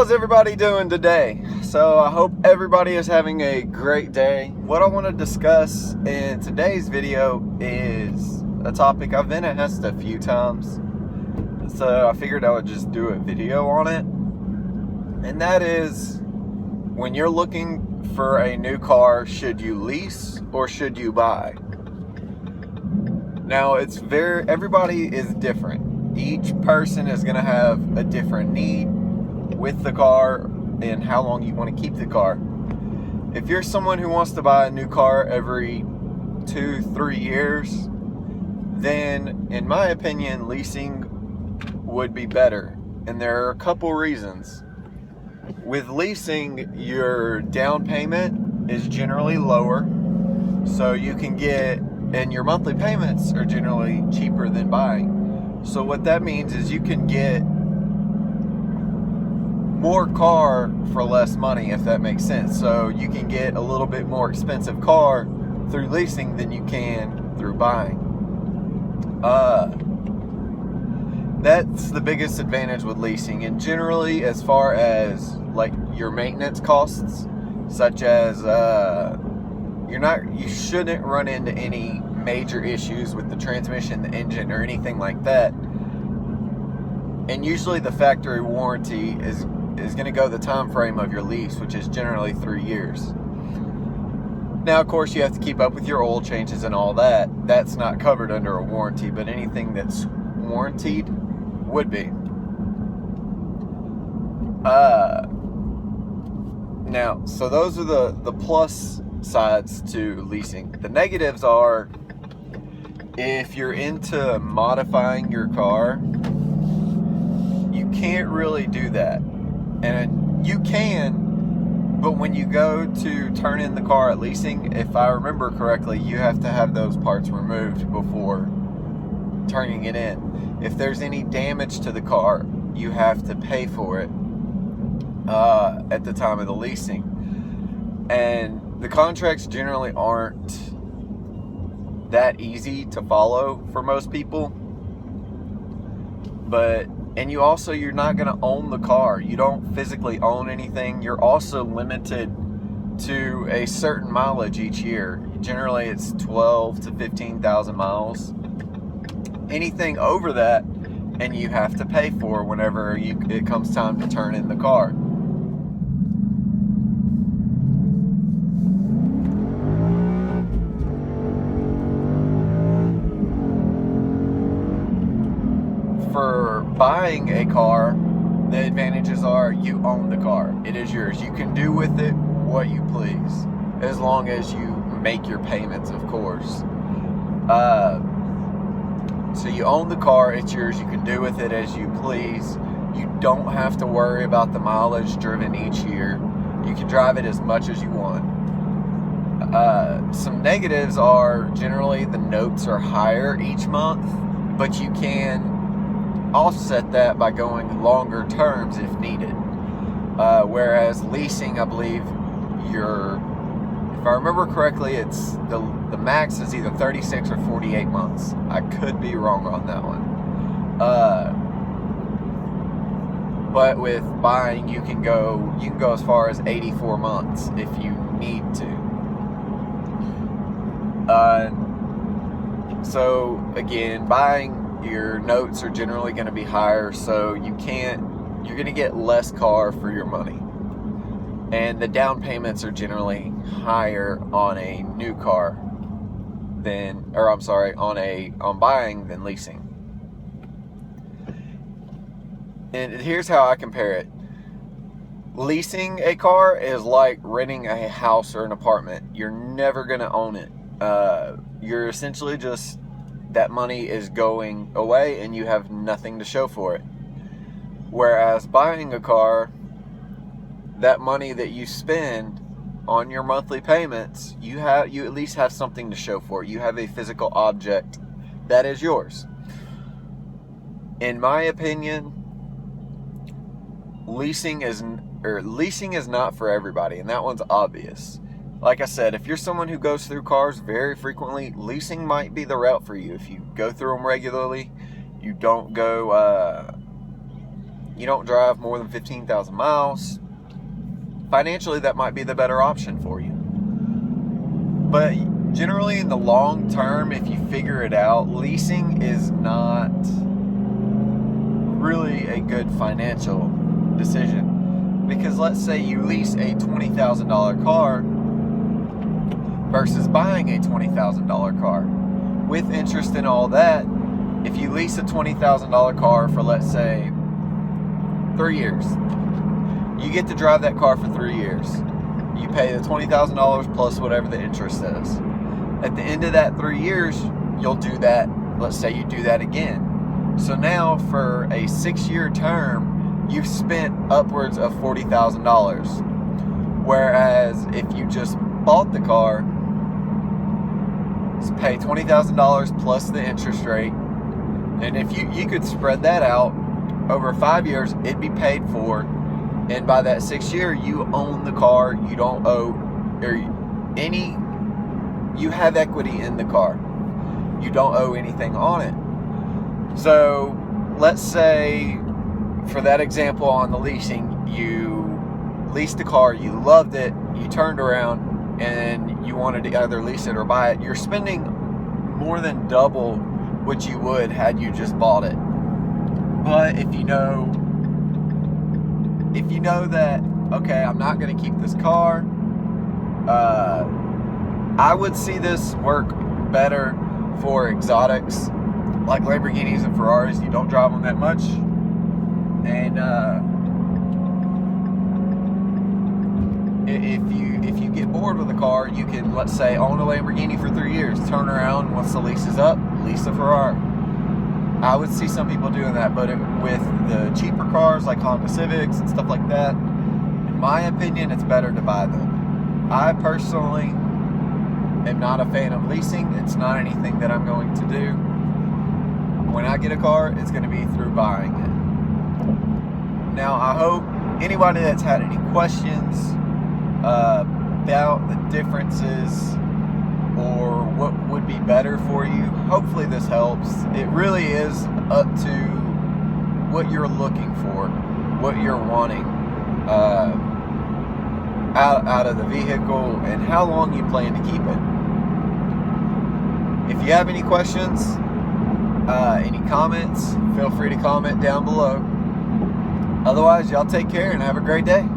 How's everybody doing today? So I hope everybody is having a great day. What I want to discuss in today's video is a topic I've been asked a few times, so I figured I would just do a video on it. And that is, when you're looking for a new car, should you lease or should you buy? Now everybody is different. Each person is going to have a different need with the car and how long you want to keep the car. If you're someone who wants to buy a new car every 2-3 years, then in my opinion leasing would be better, and there are a couple reasons. With leasing, your down payment is generally lower, so you can get, and your monthly payments are generally cheaper than buying. So what that means is you can get more car for less money, if that makes sense. So you can get a little bit more expensive car through leasing than you can through buying. That's the biggest advantage with leasing. And generally, as far as like your maintenance costs, such as you shouldn't run into any major issues with the transmission, the engine, or anything like that. And usually the factory warranty is going to go the time frame of your lease, which is generally 3 years. Now, of course, you have to keep up with your oil changes and all that. That's not covered under a warranty, but anything that's warranted would be. Now, so those are the plus sides to leasing. The negatives are, if you're into modifying your car, you can't really do that. And you can, but when you go to turn in the car at leasing, if I remember correctly, you have to have those parts removed before turning it in. If there's any damage to the car, you have to pay for it at the time of the leasing. And the contracts generally aren't that easy to follow for most people. And you're not going to own the car. You don't physically own anything. You're also limited to a certain mileage each year. Generally, it's 12 to 15,000 miles. Anything over that, and you have to pay for whenever it comes time to turn in the car. For buying a car, the advantages are you own the car. It is yours. You can do with it what you please, as long as you make your payments, of course. So you own the car, it's yours. You can do with it as you please. You don't have to worry about the mileage driven each year. You can drive it as much as you want. Some negatives are generally the notes are higher each month, but you can offset that by going longer terms if needed. Whereas leasing, I believe if I remember correctly, it's the max is either 36 or 48 months. I could be wrong on that one. But with buying, you can go as far as 84 months if you need to. So again, buying, your notes are generally going to be higher, so you're going to get less car for your money. And the down payments are generally higher on a new car on buying than leasing. And here's how I compare it. Leasing a car is like renting a house or an apartment. You're never going to own it. You're essentially just, that money is going away and you have nothing to show for it. Whereas buying a car, that money that you spend on your monthly payments, you at least have something to show for it. You have a physical object that is yours. In my opinion, leasing is not for everybody, and that one's obvious. Like I said, if you're someone who goes through cars very frequently, leasing might be the route for you. If you go through them regularly, you don't go you don't drive more than 15,000 miles, financially that might be the better option for you. But generally in the long term, if you figure it out, leasing is not really a good financial decision. Because let's say you lease a $20,000 car versus buying a $20,000 car. With interest and all that, if you lease a $20,000 car for, let's say, 3 years, you get to drive that car for 3 years. You pay the $20,000 plus whatever the interest is. At the end of that 3 years, you'll do that. Let's say you do that again. So now for a 6-year term, you've spent upwards of $40,000. Whereas if you just bought the car, pay $20,000 plus the interest rate, and if you could spread that out over 5 years, it'd be paid for, and by that 6th year, you own the car. You don't owe you have equity in the car. You don't owe anything on it. So let's say, for that example on the leasing, you leased the car, you loved it, you turned around and you wanted to either lease it or buy it. You're spending more than double what you would had you just bought it. But if you know that, okay, I'm not going to keep this car, I would see this work better for exotics like Lamborghinis and Ferraris. You don't drive them that much, and if you get bored with a car, you can, let's say, own a Lamborghini for 3 years, turn around once the lease is up, lease a Ferrari. I would see some people doing that, but with the cheaper cars like Honda Civics and stuff like that, in my opinion, it's better to buy them. I personally am not a fan of leasing. It's not anything that I'm going to do. When I get a car, it's going to be through buying it. Now, I hope anybody that's had any questions about the differences or what would be better for you, hopefully this helps. It really is up to what you're looking for, what you're wanting out of the vehicle, and how long you plan to keep it. If you have any questions, any comments, feel free to comment down below. Otherwise, y'all take care and have a great day.